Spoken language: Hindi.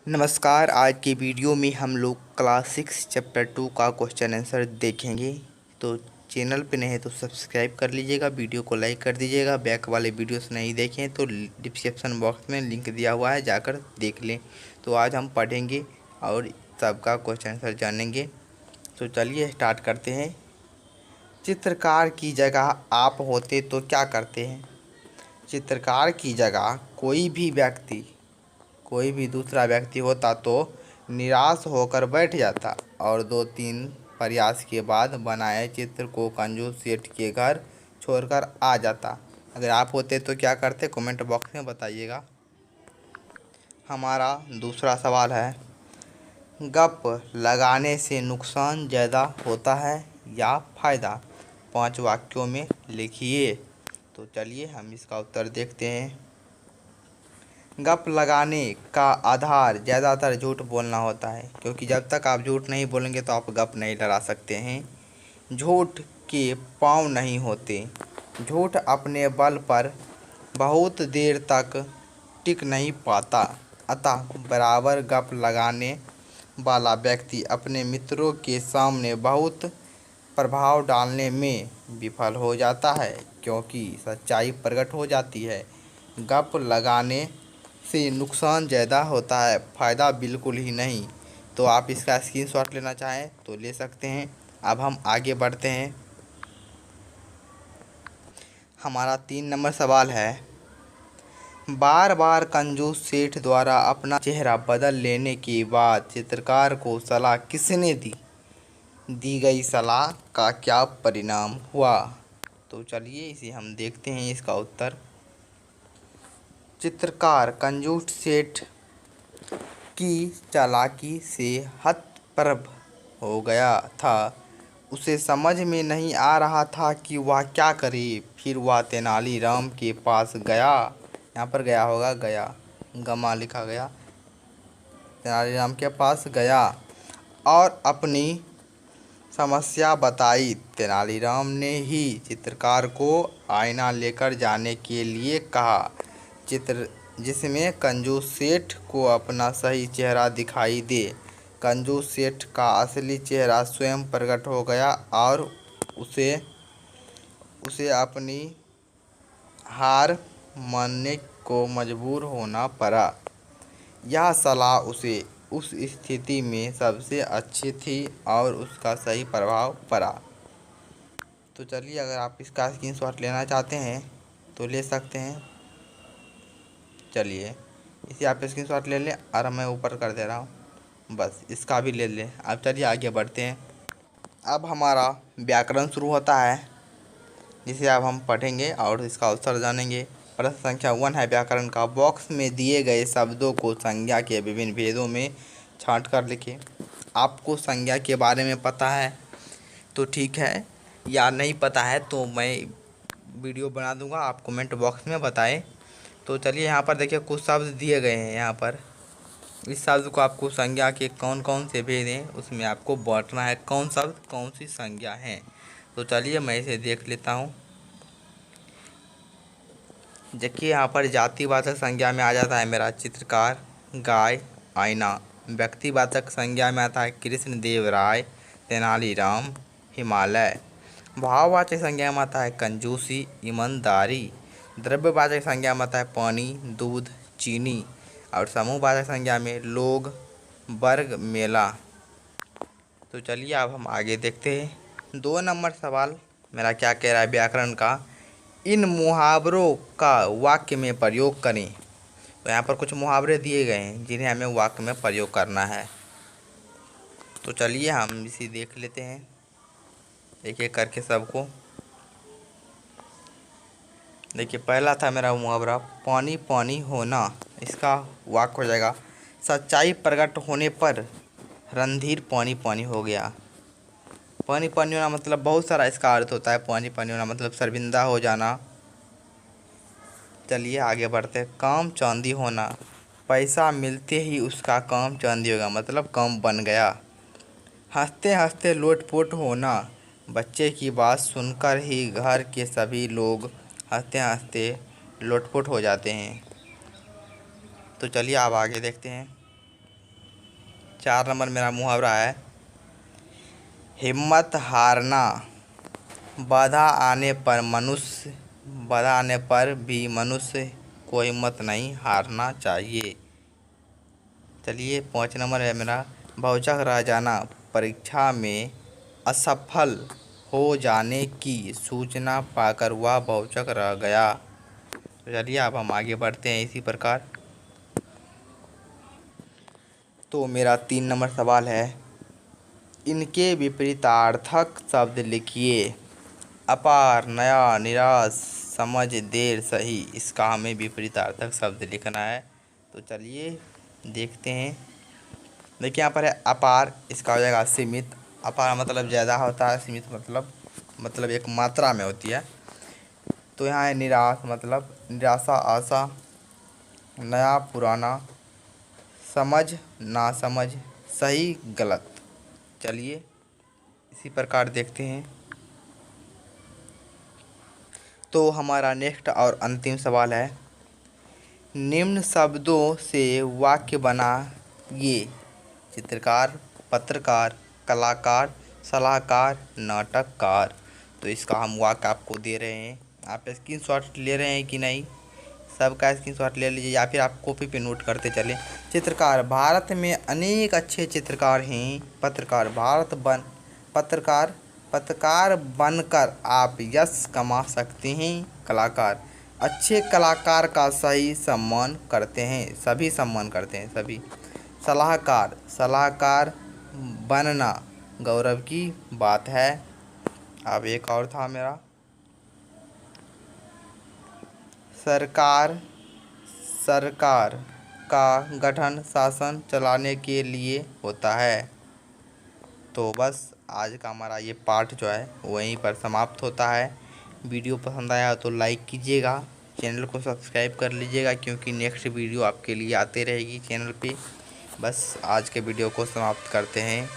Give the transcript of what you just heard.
नमस्कार। आज की वीडियो में हम लोग क्लास 6 चैप्टर 2 का क्वेश्चन आंसर देखेंगे। तो चैनल पे नए हैं तो सब्सक्राइब कर लीजिएगा, वीडियो को लाइक कर दीजिएगा। बैक वाले वीडियोस नहीं देखें तो डिस्क्रिप्शन बॉक्स में लिंक दिया हुआ है, जाकर देख लें। तो आज हम पढ़ेंगे और सबका क्वेश्चन आंसर जानेंगे। तो चलिए स्टार्ट करते हैं। चित्रकार की जगह आप होते तो क्या करते हैं? चित्रकार की जगह कोई भी दूसरा व्यक्ति होता तो निराश होकर बैठ जाता और 2-3 प्रयास के बाद बनाए चित्र को कंजूस सेठ के घर छोड़कर आ जाता। अगर आप होते तो क्या करते, कमेंट बॉक्स में बताइएगा। हमारा दूसरा सवाल है, गप लगाने से नुकसान ज़्यादा होता है या फ़ायदा? 5 वाक्यों में लिखिए। तो चलिए हम इसका उत्तर देखते हैं। गप लगाने का आधार ज़्यादातर झूठ बोलना होता है, क्योंकि जब तक आप झूठ नहीं बोलेंगे तो आप गप नहीं लड़ा सकते हैं। झूठ के पाँव नहीं होते। झूठ अपने बल पर बहुत देर तक टिक नहीं पाता, अतः बराबर गप लगाने वाला व्यक्ति अपने मित्रों के सामने बहुत प्रभाव डालने में विफल हो जाता है, क्योंकि सच्चाई प्रकट हो जाती है। गप लगाने से नुकसान ज़्यादा होता है, फ़ायदा बिल्कुल ही नहीं। तो आप इसका स्क्रीनशॉट लेना चाहें तो ले सकते हैं। अब हम आगे बढ़ते हैं। हमारा 3 नंबर सवाल है, बार बार कंजूस सेठ द्वारा अपना चेहरा बदल लेने के बाद चित्रकार को सलाह किसने दी? दी गई सलाह का क्या परिणाम हुआ? तो चलिए इसे हम देखते हैं इसका उत्तर। चित्रकार कंजूस सेठ की चालाकी से हतप्रभ हो गया था। उसे समझ में नहीं आ रहा था कि वह क्या करे। फिर वह तेनालीराम के पास गया। यहाँ पर गया होगा, गया, गमा लिखा गया। तेनालीराम के पास गया और अपनी समस्या बताई। तेनालीराम ने ही चित्रकार को आईना लेकर जाने के लिए कहा, जिसमें कंजूस सेठ को अपना सही चेहरा दिखाई दे। कंजूस सेठ का असली चेहरा स्वयं प्रकट हो गया और उसे अपनी हार मानने को मजबूर होना पड़ा। यह सलाह उसे उस स्थिति में सबसे अच्छी थी और उसका सही प्रभाव पड़ा। तो चलिए अगर आप इसका स्क्रीनशॉट लेना चाहते हैं तो ले सकते हैं। चलिए इसे आप स्क्रीनशॉट ले लें और मैं ऊपर कर दे रहा हूँ, बस इसका भी ले लें। अब चलिए आगे बढ़ते हैं। अब हमारा व्याकरण शुरू होता है, जिसे अब हम पढ़ेंगे और इसका उत्तर जानेंगे। प्रश्न संख्या 1 है, व्याकरण का। बॉक्स में दिए गए शब्दों को संज्ञा के विभिन्न भेदों में छाँट कर लिखें। आपको संज्ञा के बारे में पता है तो ठीक है, या नहीं पता है तो मैं वीडियो बना दूंगा, आप कमेंट बॉक्स में बताएं। तो चलिए यहाँ पर देखिए कुछ शब्द दिए गए हैं। यहाँ पर इस शब्द को आपको संज्ञा के कौन कौन से भेद हैं उसमें आपको बांटना है, कौन शब्द कौन सी संज्ञा हैं। तो चलिए मैं इसे देख लेता हूँ। देखिए यहाँ पर जातिवाचक संज्ञा में आ जाता है मेरा चित्रकार, गाय, आईना। व्यक्तिवाचक संज्ञा में आता है कृष्ण देव राय, तेनालीराम, हिमालय। भाववाचक संज्ञा में आता है कंजूसी, ईमानदारी। द्रव्यवाचक संज्ञा में आता है पानी, दूध, चीनी। और समूहवाचक संज्ञा में लोग, वर्ग, मेला। तो चलिए अब हम आगे देखते हैं। 2 नंबर सवाल मेरा क्या कह रहा है व्याकरण का, इन मुहावरों का वाक्य में प्रयोग करें। तो यहाँ पर कुछ मुहावरे दिए गए हैं जिन्हें हमें वाक्य में प्रयोग करना है। तो चलिए हम इसे देख लेते हैं एक एक करके सबको। देखिए पहला था मेरा मुहावरा पानी पानी होना। इसका वाक्य हो जाएगा, सच्चाई प्रकट होने पर रणधीर पानी पानी हो गया। पानी पानी होना मतलब बहुत सारा इसका अर्थ होता है। पानी पानी होना मतलब शर्मिंदा हो जाना। चलिए आगे बढ़ते हैं। काम चांदी होना, पैसा मिलते ही उसका काम चांदी होगा, मतलब काम बन गया। हंसते हंसते लोटपोट होना, बच्चे की बात सुनकर ही घर के सभी लोग हंसते हंसते लोटपोट हो जाते हैं। तो चलिए आप आगे देखते हैं। 4 नंबर मेरा मुहावरा है, हिम्मत हारना। बाधा आने पर भी मनुष्य को हिम्मत नहीं हारना चाहिए। चलिए 5 नंबर है मेरा, भौचक रह जाना। परीक्षा में असफल हो जाने की सूचना पाकर वह भौचक रह गया। तो चलिए अब हम आगे बढ़ते हैं इसी प्रकार। तो मेरा 3 नंबर सवाल है, इनके विपरीतार्थक शब्द लिखिए। अपार, नया, निराश, समझ, देर, सही। इसका हमें विपरीतार्थक शब्द लिखना है। तो चलिए देखते हैं। देखिए यहाँ पर है अपार, इसका हो जाएगा सीमित। अपार मतलब ज़्यादा होता है, सीमित मतलब एक मात्रा में होती है। तो यहाँ है निराश मतलब निराशा, आशा, नया, पुराना, समझ, नासमझ, सही, गलत। चलिए इसी प्रकार देखते हैं। तो हमारा नेक्स्ट और अंतिम सवाल है, निम्न शब्दों से वाक्य बनाइए। चित्रकार, पत्रकार, कलाकार, सलाहकार, नाटककार। तो इसका हम वाक्य आपको दे रहे हैं, आप स्क्रीनशॉट ले रहे हैं कि नहीं, सबका स्क्रीनशॉट ले लीजिए या फिर आप कॉपी पे नोट करते चलें। चित्रकार, भारत में अनेक अच्छे चित्रकार हैं। पत्रकार बनकर आप यश कमा सकते हैं। कलाकार, अच्छे कलाकार का सभी सम्मान करते हैं सभी। सलाहकार बनना गौरव की बात है। अब एक और था मेरा, सरकार का गठन शासन चलाने के लिए होता है। तो बस आज का हमारा ये पाठ जो है वहीं पर समाप्त होता है। वीडियो पसंद आया तो लाइक कीजिएगा, चैनल को सब्सक्राइब कर लीजिएगा क्योंकि नेक्स्ट वीडियो आपके लिए आते रहेगी चैनल पे। बस आज के वीडियो को समाप्त करते हैं।